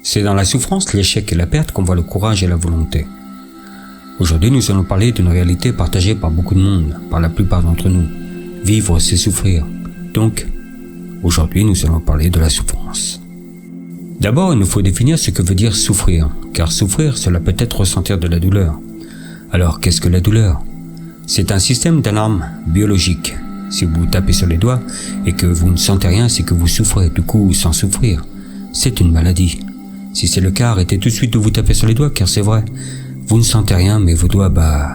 C'est dans la souffrance, l'échec et la perte qu'on voit le courage et la volonté. Aujourd'hui, nous allons parler d'une réalité partagée par beaucoup de monde, par la plupart d'entre nous. Vivre, c'est souffrir. Donc, aujourd'hui, nous allons parler de la souffrance. D'abord, il nous faut définir ce que veut dire souffrir, car souffrir, cela peut être ressentir de la douleur. Alors, qu'est-ce que la douleur? C'est un système d'alarme biologique. Si vous tapez sur les doigts et que vous ne sentez rien, c'est que vous souffrez, du coup, sans souffrir. C'est une maladie. Si c'est le cas, arrêtez tout de suite de vous taper sur les doigts, car c'est vrai. Vous ne sentez rien, mais vos doigts,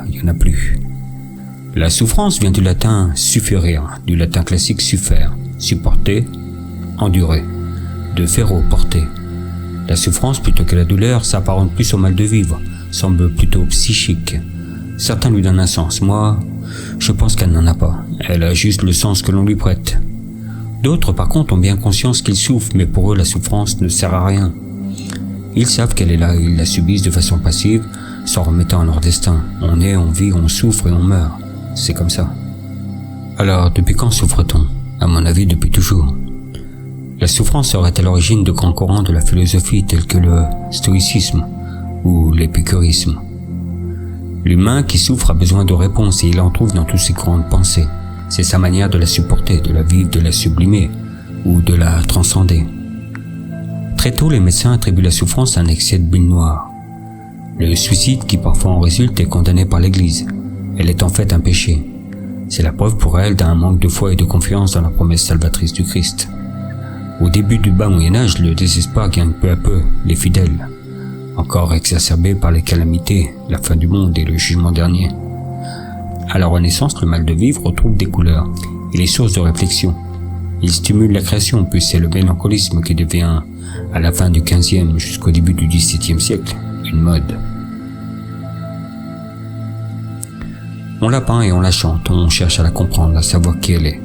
il n'y en a plus. La souffrance vient du latin sufferire, du latin classique suffer, supporter, endurer, de ferro, porter. La souffrance, plutôt que la douleur, s'apparente plus au mal de vivre, semble plutôt psychique. Certains lui donnent un sens, moi, je pense qu'elle n'en a pas. Elle a juste le sens que l'on lui prête. D'autres, par contre, ont bien conscience qu'ils souffrent, mais pour eux, la souffrance ne sert à rien. Ils savent qu'elle est là, ils la subissent de façon passive, s'en remettant à leur destin. On est, on vit, on souffre et on meurt. C'est comme ça. Alors, depuis quand souffre-t-on? À mon avis, depuis toujours. La souffrance serait à l'origine de grands courants de la philosophie tels que le stoïcisme ou l'épicurisme. L'humain qui souffre a besoin de réponses et il en trouve dans tous ses courants de pensée. C'est sa manière de la supporter, de la vivre, de la sublimer ou de la transcender. Très tôt, les médecins attribuent la souffrance à un excès de bile noire. Le suicide qui parfois en résulte est condamné par l'Église. Elle est en fait un péché. C'est la preuve pour elle d'un manque de foi et de confiance dans la promesse salvatrice du Christ. Au début du bas Moyen-Âge, le désespoir gagne peu à peu les fidèles, encore exacerbé par les calamités, la fin du monde et le jugement dernier. À la Renaissance, le mal de vivre retrouve des couleurs et les sources de réflexion. Il stimule la création, puis c'est le mélancolisme qui devient, à la fin du XVe jusqu'au début du XVIIe siècle, une mode. On la peint et on la chante, on cherche à la comprendre, à savoir qui elle est.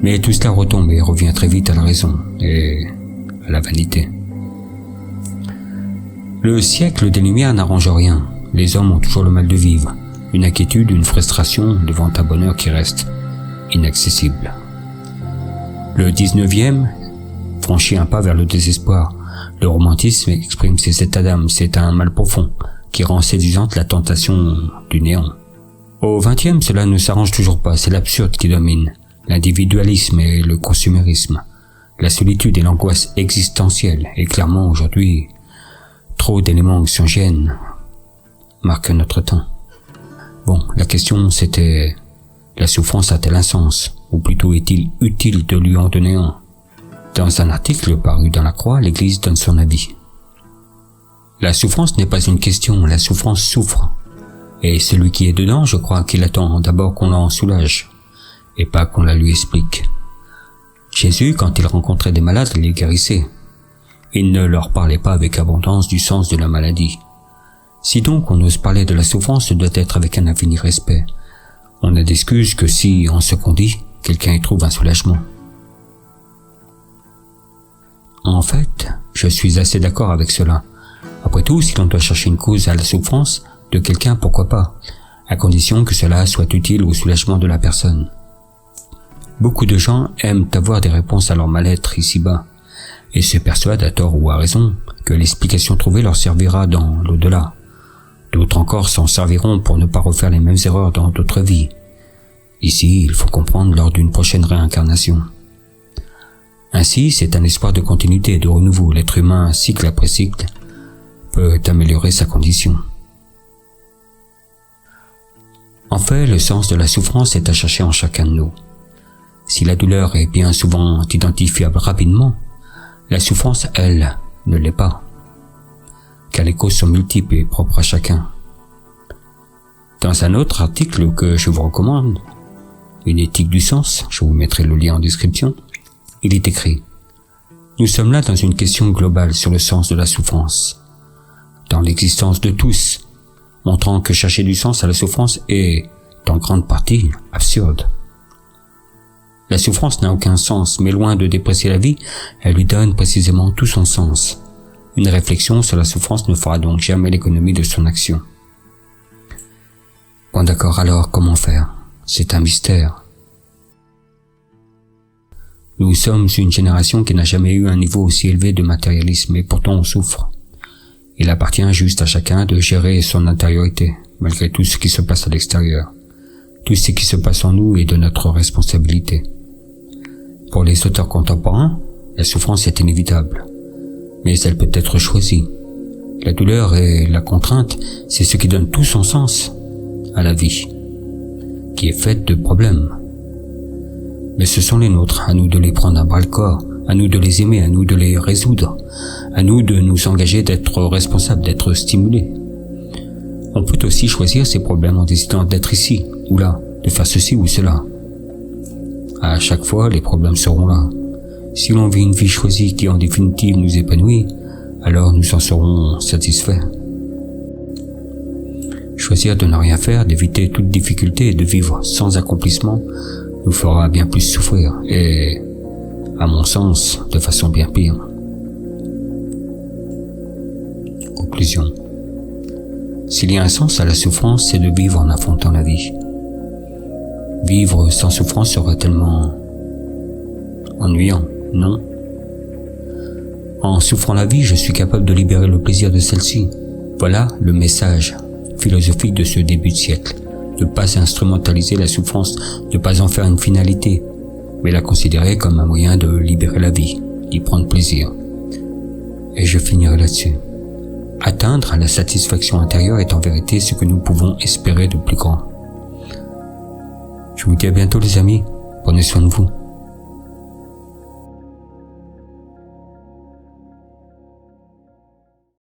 Mais tout cela retombe et revient très vite à la raison et à la vanité. Le siècle des Lumières n'arrange rien. Les hommes ont toujours le mal de vivre, une inquiétude, une frustration devant un bonheur qui reste inaccessible. Le 19e franchit un pas vers le désespoir. Le romantisme exprime ses états d'âme, c'est un mal profond qui rend séduisante la tentation du néant. Au 20e, cela ne s'arrange toujours pas, c'est l'absurde qui domine, l'individualisme et le consumérisme, la solitude et l'angoisse existentielle, et clairement aujourd'hui, trop d'éléments anxiogènes marquent notre temps. Bon, la question c'était, la souffrance a-t-elle un sens, ou plutôt est-il utile de lui en donner un? Dans un article paru dans la Croix, l'Église donne son avis. La souffrance n'est pas une question, la souffrance souffre. Et celui qui est dedans, je crois qu'il attend d'abord qu'on l'en soulage, et pas qu'on la lui explique. Jésus, quand il rencontrait des malades, il les guérissait. Il ne leur parlait pas avec abondance du sens de la maladie. Si donc on ose parler de la souffrance, ce doit être avec un infini respect. On n'a d'excuse que si, en ce qu'on dit, quelqu'un y trouve un soulagement. En fait, je suis assez d'accord avec cela. Après tout, si l'on doit chercher une cause à la souffrance de quelqu'un, pourquoi pas, à condition que cela soit utile au soulagement de la personne. Beaucoup de gens aiment avoir des réponses à leur mal-être ici-bas, et se persuadent à tort ou à raison que l'explication trouvée leur servira dans l'au-delà. D'autres encore s'en serviront pour ne pas refaire les mêmes erreurs dans d'autres vies. Ici, il faut comprendre lors d'une prochaine réincarnation. Ainsi, c'est un espoir de continuité et de renouveau. L'être humain, cycle après cycle, peut améliorer sa condition. En fait, le sens de la souffrance est à chercher en chacun de nous. Si la douleur est bien souvent identifiable rapidement, la souffrance, elle, ne l'est pas, car les causes sont multiples et propres à chacun. Dans un autre article que je vous recommande, Une éthique du sens, je vous mettrai le lien en description, il est écrit: nous sommes là dans une question globale sur le sens de la souffrance, dans l'existence de tous, montrant que chercher du sens à la souffrance est, en grande partie, absurde. La souffrance n'a aucun sens, mais loin de déprécier la vie, elle lui donne précisément tout son sens. Une réflexion sur la souffrance ne fera donc jamais l'économie de son action. Bon d'accord, alors comment faire? C'est un mystère. Nous sommes une génération qui n'a jamais eu un niveau aussi élevé de matérialisme et pourtant on souffre. Il appartient juste à chacun de gérer son intériorité, malgré tout ce qui se passe à l'extérieur. Tout ce qui se passe en nous est de notre responsabilité. Pour les auteurs contemporains, la souffrance est inévitable, mais elle peut être choisie. La douleur et la contrainte, c'est ce qui donne tout son sens à la vie, qui est faite de problèmes. Mais ce sont les nôtres, à nous de les prendre à bras-le-corps, à nous de les aimer, à nous de les résoudre, à nous de nous engager d'être responsables, d'être stimulés. On peut aussi choisir ces problèmes en décidant d'être ici ou là, de faire ceci ou cela. À chaque fois, les problèmes seront là. Si l'on vit une vie choisie qui en définitive nous épanouit, alors nous en serons satisfaits. Choisir de ne rien faire, d'éviter toute difficulté et de vivre sans accomplissement nous fera bien plus souffrir et, à mon sens, de façon bien pire. Conclusion. S'il y a un sens à la souffrance, c'est de vivre en affrontant la vie. Vivre sans souffrance serait tellement ennuyant, non? En souffrant la vie, je suis capable de libérer le plaisir de celle-ci. Voilà le message philosophique de ce début de siècle. Ne pas instrumentaliser la souffrance, ne pas en faire une finalité, mais la considérer comme un moyen de libérer la vie, d'y prendre plaisir. Et je finirai là-dessus. Atteindre la satisfaction intérieure est en vérité ce que nous pouvons espérer de plus grand. Je vous dis à bientôt les amis, prenez soin de vous.